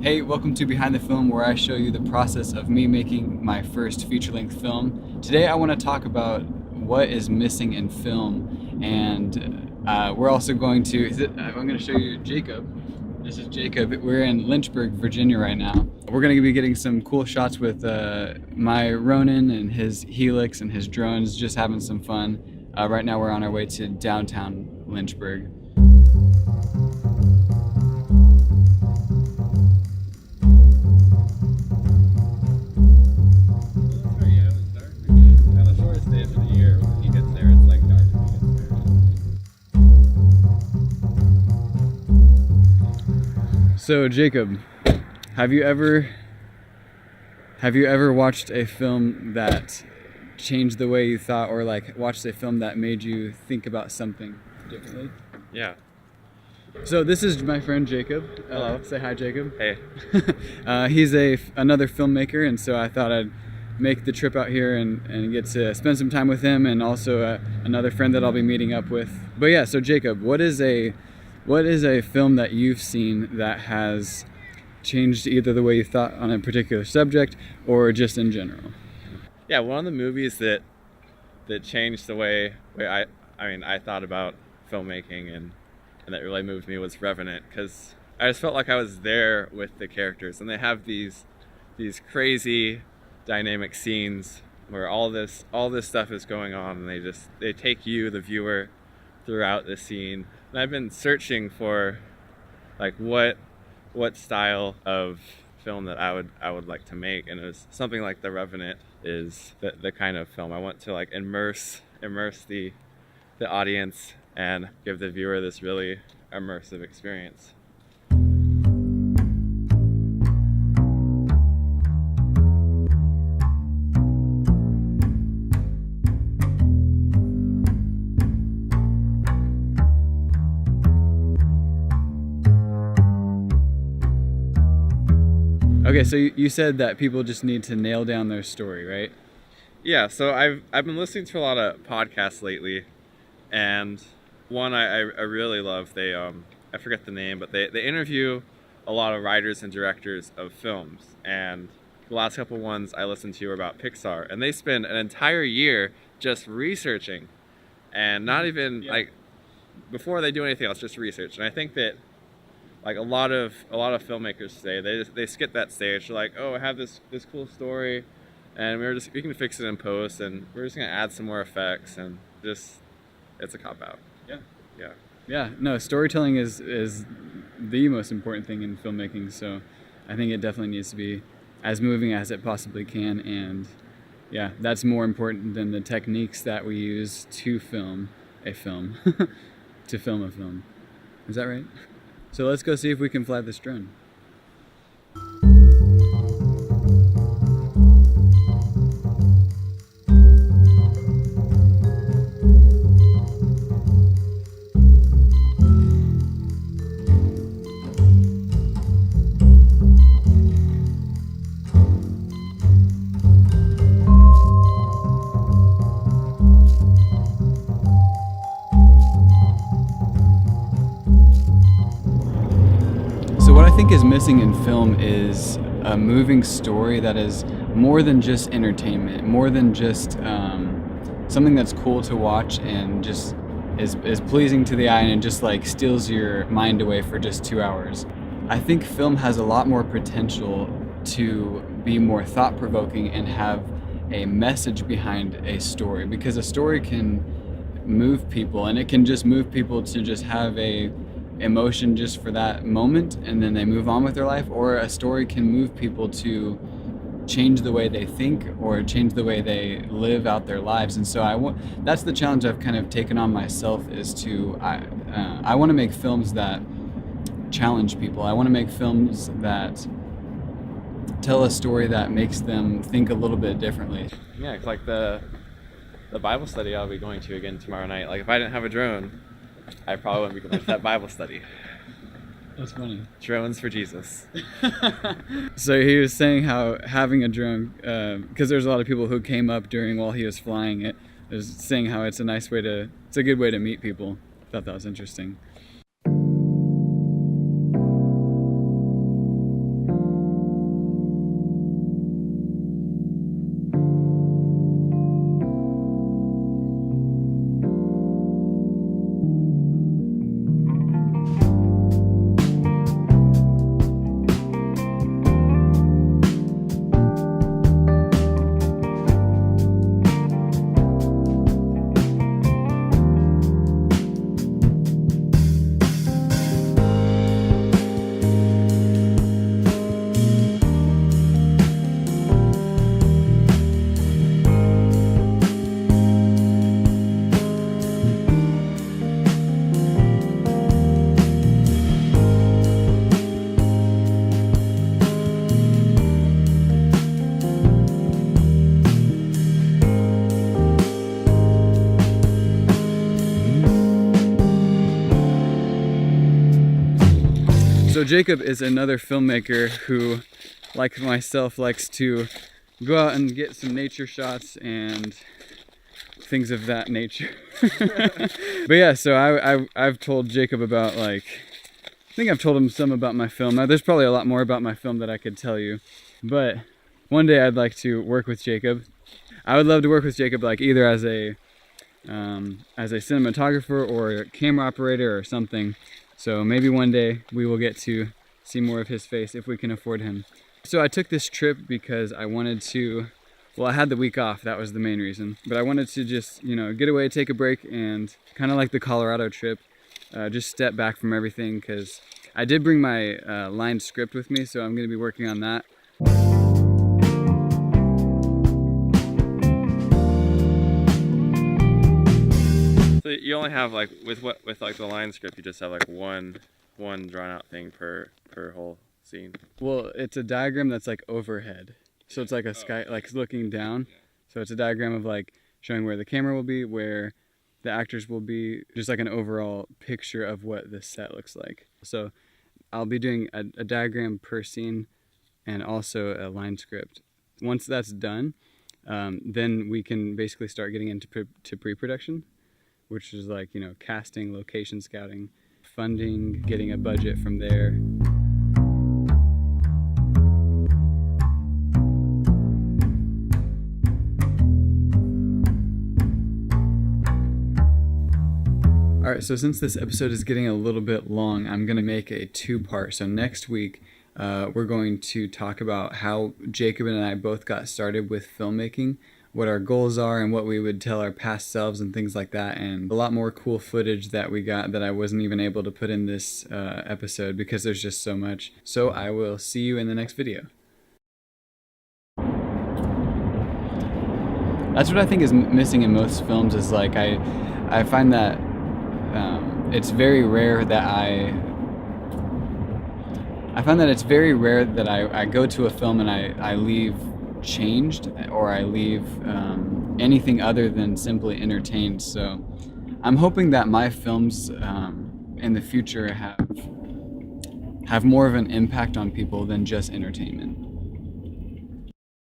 Hey, welcome to Behind the Film, where I show you the process of me making my first feature-length film. Today I want to talk about what is missing in film, and we're also going to, I'm going to show you Jacob. This is Jacob. We're in Lynchburg, Virginia right now. We're going to be getting some cool shots with my Ronin and his Helix and his drones, just having some fun. Right now we're on our way to downtown Lynchburg. So Jacob, have you ever watched a film that changed the way you thought, or like watched a film that made you think about something differently? Yeah. So this is my friend Jacob. Hello. Say hi, Jacob. Hey. He's another filmmaker, and so I thought I'd make the trip out here and get to spend some time with him, and also another friend that I'll be meeting up with. But yeah, so Jacob, what is a film that you've seen that has changed either the way you thought on a particular subject or just in general? Yeah, one of the movies that changed the way I thought about filmmaking and that really moved me was Revenant, because I just felt like I was there with the characters, and they have these crazy dynamic scenes where all this stuff is going on, and they take you, the viewer, throughout the scene. And I've been searching for like what style of film that I would like to make, and it was something like The Revenant is the kind of film I want to like immerse the audience and give the viewer this really immersive experience. Okay, so you said that people just need to nail down their story, right? Yeah, so I've been listening to a lot of podcasts lately, and one I really love. They I forget the name, but they interview a lot of writers and directors of films, and the last couple ones I listened to were about Pixar, and they spend an entire year just researching, and not even like before they do anything else, just research. And I think that like a lot of filmmakers today, they skip that stage. They're like, oh, I have this cool story, and we can fix it in post, and we're just gonna add some more effects, and just it's a cop out. Yeah, no, storytelling is the most important thing in filmmaking, so I think it definitely needs to be as moving as it possibly can, and yeah, that's more important than the techniques that we use to film a film. To film a film. Is that right? So let's go see if we can fly this drone. What I think is missing in film is a moving story that is more than just entertainment, more than just something that's cool to watch and just is pleasing to the eye and just like steals your mind away for just 2 hours. I think film has a lot more potential to be more thought-provoking and have a message behind a story, because a story can move people, and it can just move people to just have a emotion just for that moment and then they move on with their life, or a story can move people to change the way they think or change the way they live out their lives. And so that's the challenge I've kind of taken on myself, is to I want to make films that challenge people. I want to make films that tell a story that makes them think a little bit differently. Yeah, it's like the Bible study I'll be going to again tomorrow night. Like if I didn't have a drone, I probably wouldn't be going to that Bible study. That's funny. Drones for Jesus. So he was saying how having a drone, because there's a lot of people who came up while he was flying it, was saying how it's a good way to meet people. I thought that was interesting. Jacob is another filmmaker who, like myself, likes to go out and get some nature shots and things of that nature. But yeah, so I've told Jacob about, like, I think I've told him some about my film. Now, there's probably a lot more about my film that I could tell you, but one day I'd like to work with Jacob. I would love to work with Jacob, like either as a cinematographer or a camera operator or something. So maybe one day we will get to see more of his face if we can afford him. So I took this trip because I wanted to, well, I had the week off, that was the main reason. But I wanted to just, you know, get away, take a break, and kind of like the Colorado trip, just step back from everything, because I did bring my lined script with me, so I'm going to be working on that. So you only have like with like the line script, you just have like one drawn out thing per whole scene. Well, it's a diagram that's like overhead, so it's like a sky, like looking down. Yeah. So it's a diagram of like showing where the camera will be, where the actors will be, just like an overall picture of what the set looks like. So I'll be doing a diagram per scene and also a line script. Once that's done, then we can basically start getting into pre-production, which is like, you know, casting, location scouting, funding, getting a budget from there. Alright, so since this episode is getting a little bit long, I'm going to make a two-part. So next week, we're going to talk about how Jacob and I both got started with filmmaking, what our goals are and what we would tell our past selves and things like that, and a lot more cool footage that we got that I wasn't even able to put in this episode because there's just so much. So I will see you in the next video. That's what I think is missing in most films, is like I find that it's very rare that I find that it's very rare that I go to a film and I leave changed, or I leave anything other than simply entertained. So I'm hoping that my films in the future have more of an impact on people than just entertainment.